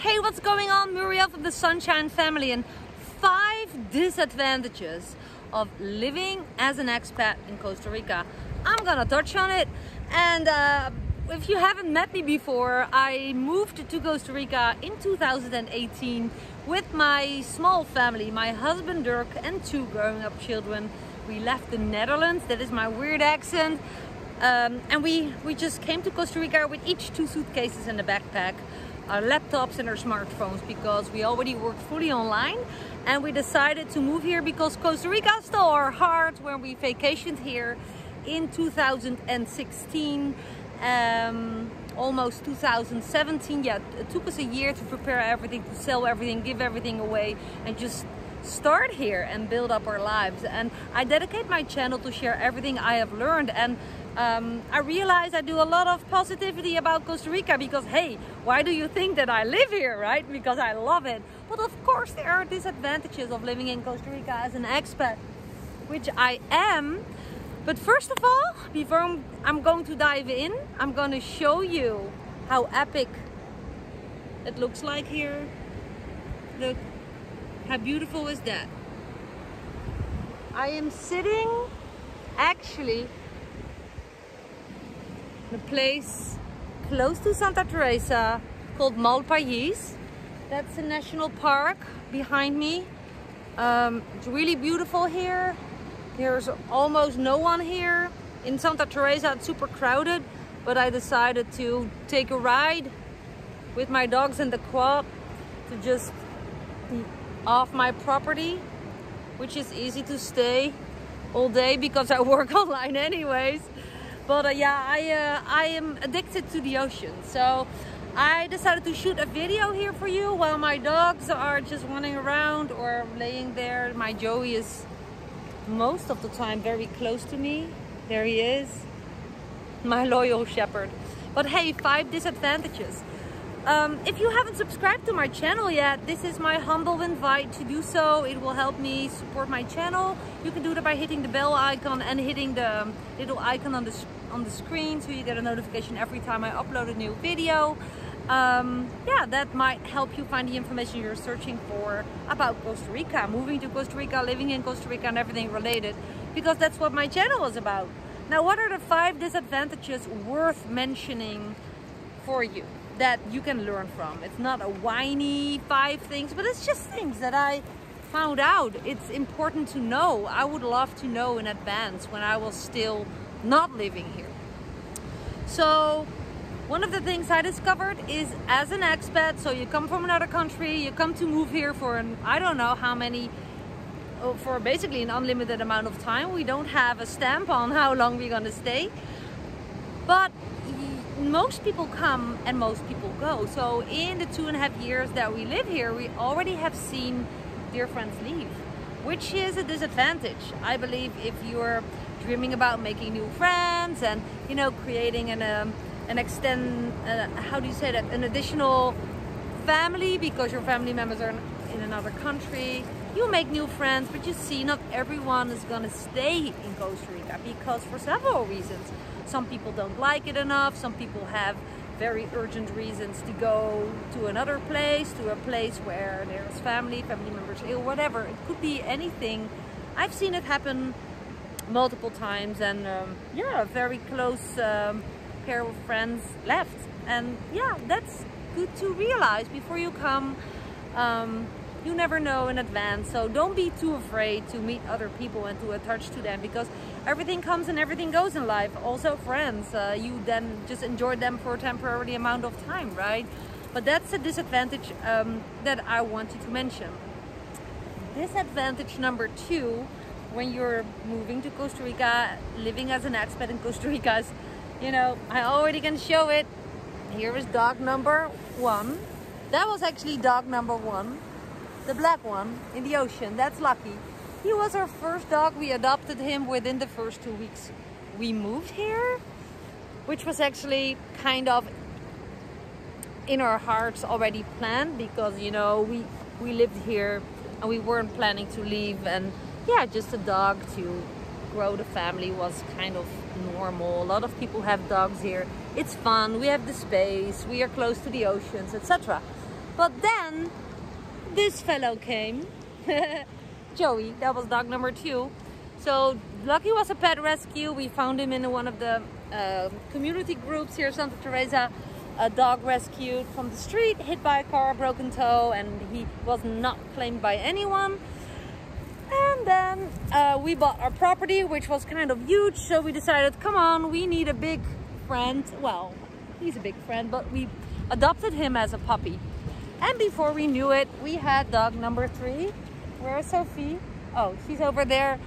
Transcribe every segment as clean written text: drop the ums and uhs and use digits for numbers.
Hey, what's going on? Muriel from the Sunshine Family, and 5 disadvantages of living as an expat in Costa Rica. I'm gonna touch on it, and if you haven't met me before, I moved to Costa Rica in 2018 with my small family, my husband Dirk and 2 growing up children. We left the Netherlands, that is my weird accent, and we just came to Costa Rica with each 2 suitcases and a backpack, our laptops and our smartphones, because we already worked fully online, and we decided to move here because Costa Rica stole our heart when we vacationed here in 2016, almost 2017. Yeah, it took us a year to prepare everything, to sell everything, give everything away, and just start here and build up our lives. And I dedicate my channel to share everything I have learned, and I realize I do a lot of positivity about Costa Rica because, hey, why do you think that I live here, right? Because I love it. But of course there are disadvantages of living in Costa Rica as an expat, which I am. But first of all, before I'm going to dive in, I'm going to show you how epic it looks like here. Look, how beautiful is that? I am sitting actually in a place close to Santa Teresa called Malpais. That's a national park behind me. It's really beautiful here. There's almost no one here. In Santa Teresa it's super crowded, but I decided to take a ride with my dogs in the quad to just be off my property, which is easy to stay all day because I work online anyways. But yeah, I am addicted to the ocean, so I decided to shoot a video here for you while my dogs are just running around or laying there. My Joey is most of the time very close to me. There he is, my loyal shepherd. But hey, 5 disadvantages. If you haven't subscribed to my channel yet, this is my humble invite to do so. It will help me support my channel. You can do that by hitting the bell icon and hitting the little icon on the screen, so you get a notification every time I upload a new video. Yeah, that might help you find the information you're searching for about Costa Rica, moving to Costa Rica, living in Costa Rica, and everything related, because that's what my channel is about. Now, what are the 5 disadvantages worth mentioning for you that you can learn from? It's not a whiny 5 things, but it's just things that I found out. It's important to know. I would love to know in advance when I was still not living here. So one of the things I discovered is, as an expat, so you come from another country, you come to move here for I don't know how many, for basically an unlimited amount of time. We don't have a stamp on how long we're gonna stay, but most people come and most people go. So in the 2.5 years that we live here, we already have seen dear friends leave, which is a disadvantage. I believe if you're dreaming about making new friends and, you know, creating an how do you say that, an additional family because your family members are in another country, you make new friends, but you see, not everyone is gonna stay in Costa Rica because for several reasons. Some people don't like it enough, some people have very urgent reasons to go to another place, to a place where there's family members ill, whatever. It could be anything. I've seen it happen multiple times, and yeah, a very close pair of friends left. And yeah, that's good to realize before you come. You never know in advance, so don't be too afraid to meet other people and to attach to them, because everything comes and everything goes in life. Also friends, you then just enjoy them for a temporary amount of time, right? But that's a disadvantage that I wanted to mention. Disadvantage number 2, when you're moving to Costa Rica, living as an expat in Costa Rica, is, you know, I already can show it. Here is dog number 1. That was actually dog number 1. The black one in the ocean. That's Lucky. He was our first dog. We adopted him within the first 2 weeks we moved here, which was actually kind of in our hearts already planned, because, you know, we lived here and we weren't planning to leave, and yeah, just a dog to grow the family was kind of normal. A lot of people have dogs here. It's fun, we have the space, we are close to the oceans, etc. But then this fellow came. Joey, that was dog number 2. So Lucky was a pet rescue. We found him in one of the community groups here in Santa Teresa. A dog rescued from the street, hit by a car, broken toe, and he was not claimed by anyone. And then we bought our property, which was kind of huge, so we decided, come on, we need a big friend. Well, he's a big friend, but we adopted him as a puppy. And before we knew it, we had dog number 3. Where's Sophie? Oh, she's over there.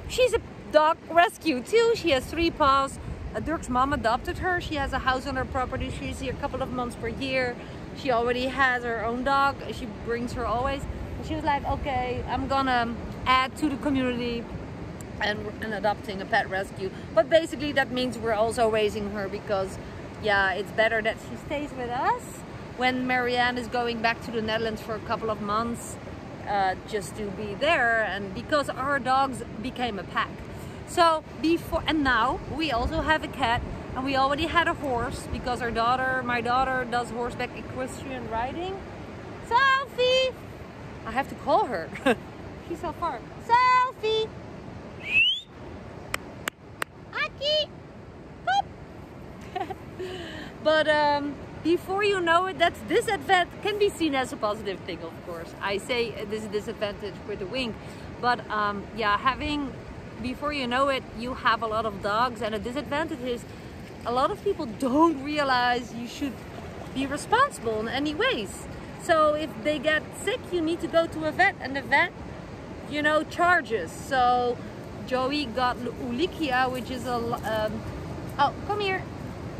She's a dog rescue too. She has 3 paws. Dirk's mom adopted her. She has a house on her property. She's here a couple of months per year. She already has her own dog. She brings her always. And she was like, okay, I'm gonna add to the community and adopting a pet rescue. But basically that means we're also raising her because, yeah, it's better that she stays with us when Marianne is going back to the Netherlands for a couple of months, just to be there, and because our dogs became a pack. So before, and now we also have a cat, and we already had a horse because our daughter, my daughter, does horseback equestrian riding. Sophie! I have to call her. She's so far. Sophie! Aki! But before you know it, that's disadvantage can be seen as a positive thing, of course. I say this is a disadvantage with a wink, but yeah, having, before you know it, you have a lot of dogs, and a disadvantage is a lot of people don't realize you should be responsible in any ways. So if they get sick, you need to go to a vet, and the vet, you know, charges. So Joey got Ulikia, which is a oh, come here,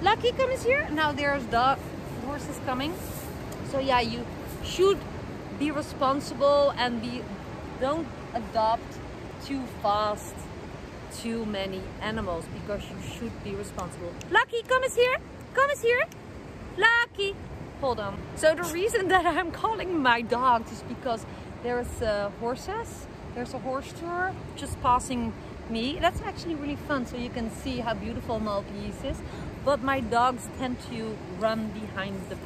Lucky comes here. Now there's horses coming. So yeah, you should be responsible and don't adopt too fast too many animals, because you should be responsible. Lucky, come here, Lucky, hold on. So the reason that I'm calling my dogs is because there's horses. There's a horse tour just passing me. That's actually really fun, so you can see how beautiful Maltese is. But my dogs tend to run behind the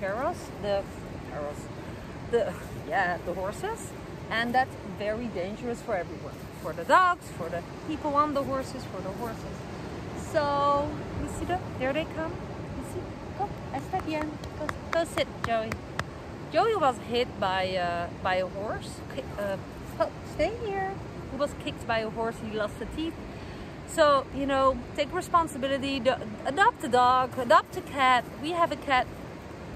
the horses, and that's very dangerous for everyone. For the dogs, for the people on the horses, for the horses. So you see that? There they come. You see? Go, está bien. Go sit, Joey. Joey was hit by a horse. Stay here. He was kicked by a horse. He lost the teeth. So, you know, take responsibility. Adopt a dog. Adopt a cat. We have a cat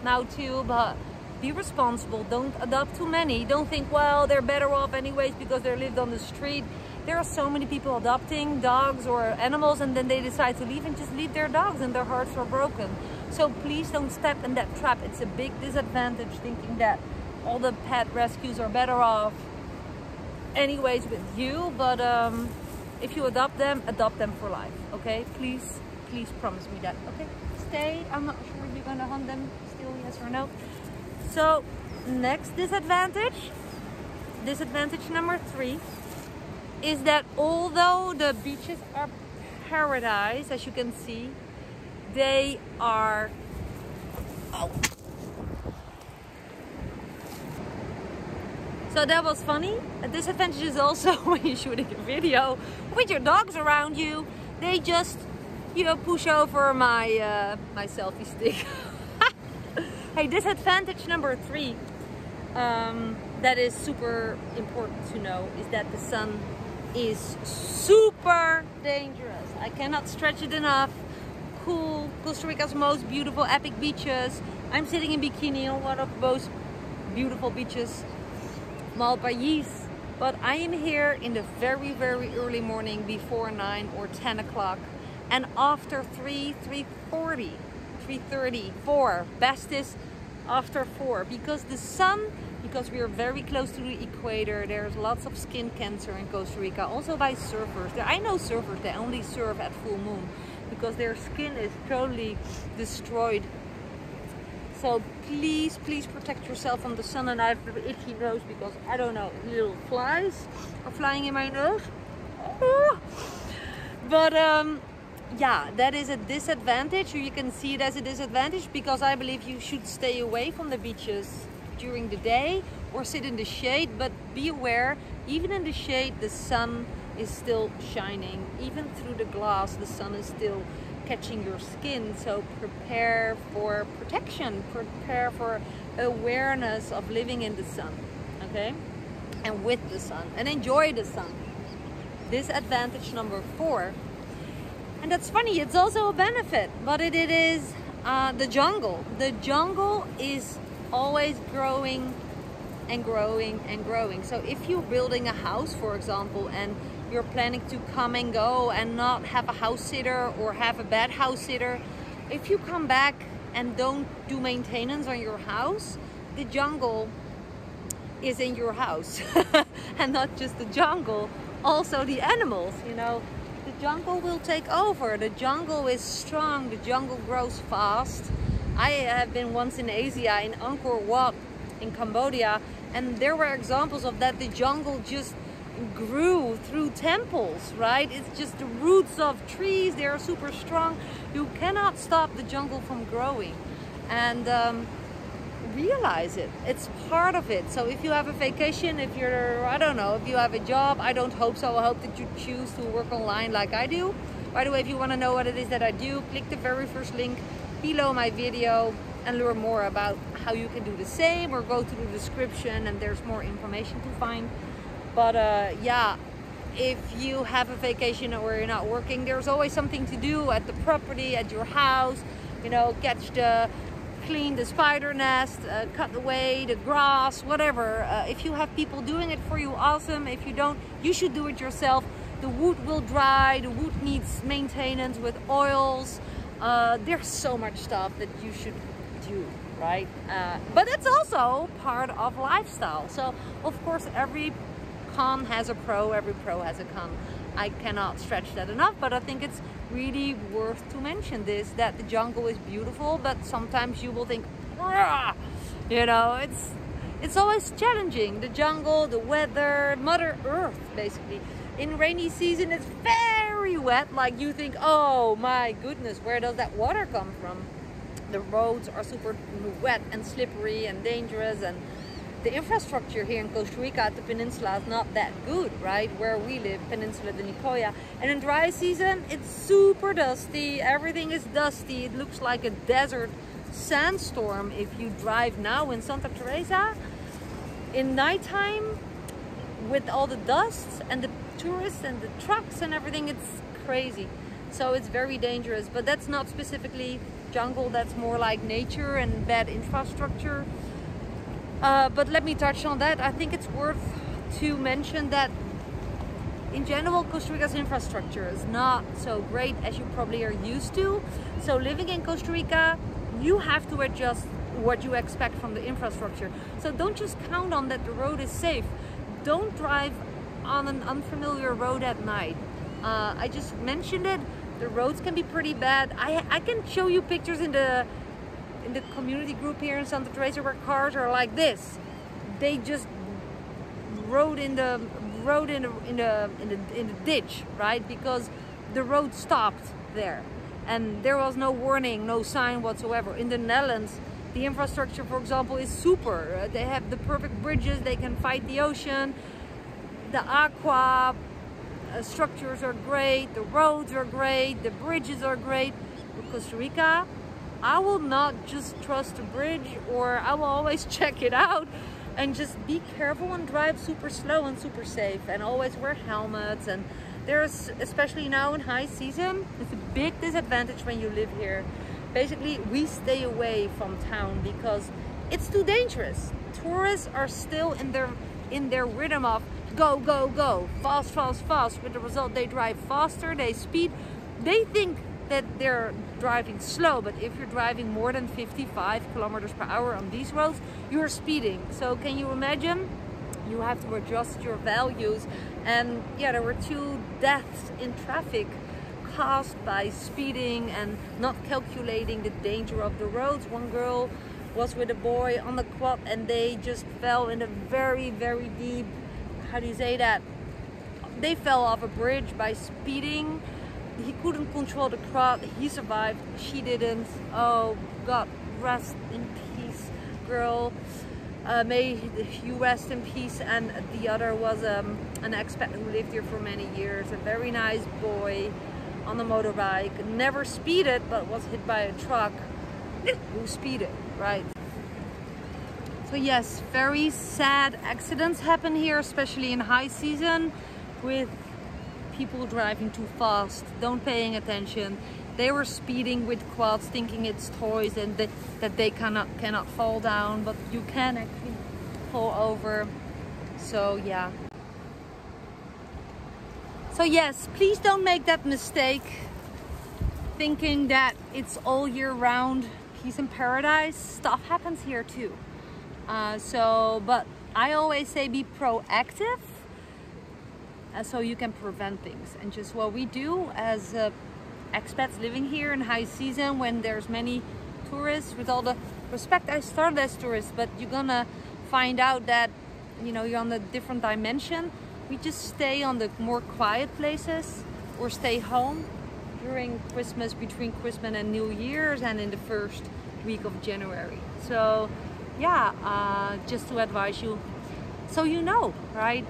now too, but be responsible. Don't adopt too many. Don't think, well, they're better off anyways because they lived on the street. There are so many people adopting dogs or animals, and then they decide to leave and just leave their dogs, and their hearts are broken. So please don't step in that trap. It's a big disadvantage thinking that all the pet rescues are better off anyways with you. But if you adopt them for life. Okay, please promise me that. Okay, stay. I'm not sure if you're gonna hunt them still, yes or no. So next disadvantage number 3 is that although the beaches are paradise, as you can see, they are so that was funny. A disadvantage is also when you're shooting a video with your dogs around you, they just, you know, push over my my selfie stick. Hey, disadvantage number 3 that is super important to know is that the sun is super dangerous. I cannot stretch it enough. Cool, Costa Rica's most beautiful epic beaches. I'm sitting in bikini on one of those beautiful beaches, Malpais. But I am here in the very, very early morning, before 9 or 10 o'clock, and after 3:40, 3:30, 4. Best is after 4, because the sun, because we are very close to the equator, there's lots of skin cancer in Costa Rica, also by surfers. I know surfers, they only surf at full moon because their skin is totally destroyed. So please protect yourself from the sun. And I have an itchy nose because, I don't know, little flies are flying in my nose. But yeah, that is a disadvantage. You can see it as a disadvantage because I believe you should stay away from the beaches during the day or sit in the shade, but be aware, even in the shade, the sun is still shining. Even through the glass, the sun is still catching your skin. So prepare for protection, prepare for awareness of living in the sun, okay? And with the sun, and enjoy the sun. This advantage number 4. And that's funny, it's also a benefit, but it is the jungle. The jungle is always growing and growing and growing. So if you're building a house, for example, and you're planning to come and go and not have a house sitter or have a bad house sitter, if you come back and don't do maintenance on your house, the jungle is in your house. And not just the jungle, also the animals, you know. The jungle will take over. The jungle is strong. The jungle grows fast. I have been once in Asia, in Angkor Wat, in Cambodia, and there were examples of that. The jungle just grew through temples, right? It's just the roots of trees. They are super strong. You cannot stop the jungle from growing. And realize it. It's part of it. So if you have a vacation, if you're, I don't know, if you have a job, I don't hope so. I hope that you choose to work online like I do. By the way, if you want to know what it is that I do, click the very first link below my video and learn more about how you can do the same, or go to the description and there's more information to find. But yeah, if you have a vacation or you're not working, there's always something to do at the property, at your house, you know, clean the spider nest, cut away the grass, whatever. If you have people doing it for you, awesome. If you don't, you should do it yourself. The wood will dry, the wood needs maintenance with oils. There's so much stuff that you should do, right? But it's also part of lifestyle. So of course every con has a pro, every pro has a con. I cannot stretch that enough, but I think it's really worth to mention this, that the jungle is beautiful, but sometimes you will think, rah! You know, it's always challenging. The jungle, the weather, Mother Earth, basically. In rainy season, it's very wet. Like you think, oh my goodness, where does that water come from? The roads are super wet and slippery and dangerous, and the infrastructure here in Costa Rica at the peninsula is not that good, right? Where we live, Peninsula de Nicoya. And in dry season, it's super dusty. Everything is dusty. It looks like a desert sandstorm if you drive now in Santa Teresa. In nighttime, with all the dust and the tourists and the trucks and everything, it's crazy. So it's very dangerous. But that's not specifically jungle. That's more like nature and bad infrastructure. But let me touch on that. I think it's worth to mention that in general, Costa Rica's infrastructure is not so great as you probably are used to. So living in Costa Rica, you have to adjust what you expect from the infrastructure. So don't just count on that the road is safe. Don't drive on an unfamiliar road at night. I just mentioned it. The roads can be pretty bad. I can show you pictures in the community group here in Santa Teresa where cars are like this. They just rode in the ditch, right? Because the road stopped there and there was no warning, no sign whatsoever. In the Netherlands, the infrastructure, for example, is super. They have the perfect bridges. They can fight the ocean. The aqua structures are great. The roads are great. The bridges are great. With Costa Rica, I will not just trust a bridge, or I will always check it out and just be careful and drive super slow and super safe, and always wear helmets. And there's, especially now in high season, it's a big disadvantage when you live here. Basically, we stay away from town because it's too dangerous. Tourists are still in their rhythm of go, go, go, fast, fast, fast. With the result, they drive faster, they speed. They think that they're driving slow, but if you're driving more than 55 kilometers per hour on these roads, you're speeding. So can you imagine? You have to adjust your values. And yeah, there were 2 deaths in traffic caused by speeding and not calculating the danger of the roads. One girl was with a boy on the quad and they just fell in a very, very deep, how do you say that? They fell off a bridge by speeding. He couldn't control the crowd. He survived. She didn't. Oh God, rest in peace, girl. May you rest in peace. And the other was an expat who lived here for many years, a very nice boy on the motorbike, never speeded but was hit by a truck who speeded, right? So yes, very sad accidents happen here, especially in high season, with people driving too fast, don't paying attention. They were speeding with quads, thinking it's toys and that they cannot fall down, but you can actually fall over. So yeah. So yes, please don't make that mistake, thinking that it's all year round peace and paradise. Stuff happens here too. But I always say be proactive, so you can prevent things. And just what we do as expats living here in high season, when there's many tourists, with all the respect, I started as tourists, but you're gonna find out that, you know, you're on a different dimension. We just stay on the more quiet places or stay home during Christmas, between Christmas and New Year's, and in the first week of January. So yeah, just to advise you, so you know, right?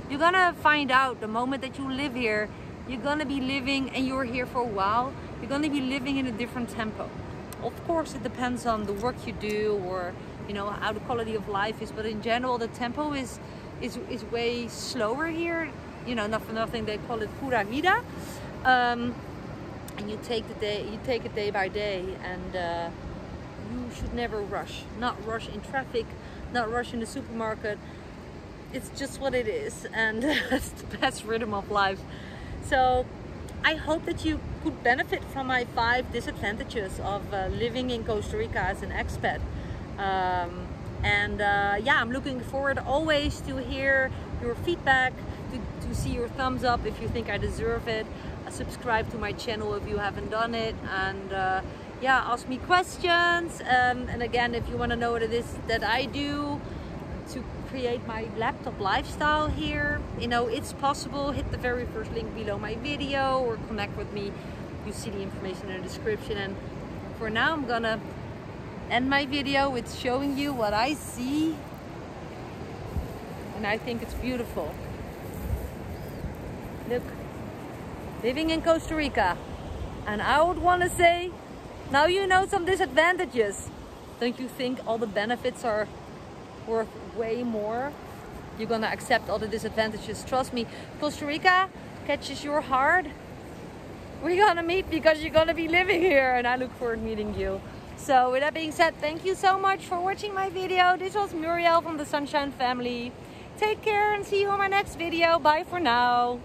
You're gonna find out the moment that you live here, you're gonna be living, and you're here for a while, you're gonna be living in a different tempo. Of course, it depends on the work you do, or you know, how the quality of life is, but in general the tempo is way slower here. You know, not for nothing they call it pura vida. And you take it day by day, and you should never rush. Not rush in traffic, not rush in the supermarket. It's just what it is, and it's the best rhythm of life. So I hope that you could benefit from my 5 disadvantages of living in Costa Rica as an expat. Yeah, I'm looking forward always to hear your feedback, to see your thumbs up if you think I deserve it. Subscribe to my channel if you haven't done it, and yeah, ask me questions. And again, if you want to know what it is that I do to create my laptop lifestyle here, you know, it's possible. Hit the very first link below my video or connect with me. You see the information in the description. And for now, I'm gonna end my video with showing you what I see, and I think it's beautiful. Look, living in Costa Rica, and I would want to say, now you know some disadvantages. Don't you think all the benefits are worth way more? You're gonna accept all the disadvantages. Trust me, Costa Rica catches your heart. We're gonna meet because you're gonna be living here, and I look forward to meeting you. So with that being said, thank you so much for watching my video. This was Muriel from the Sunshine Family. Take care and see you on my next video. Bye for now.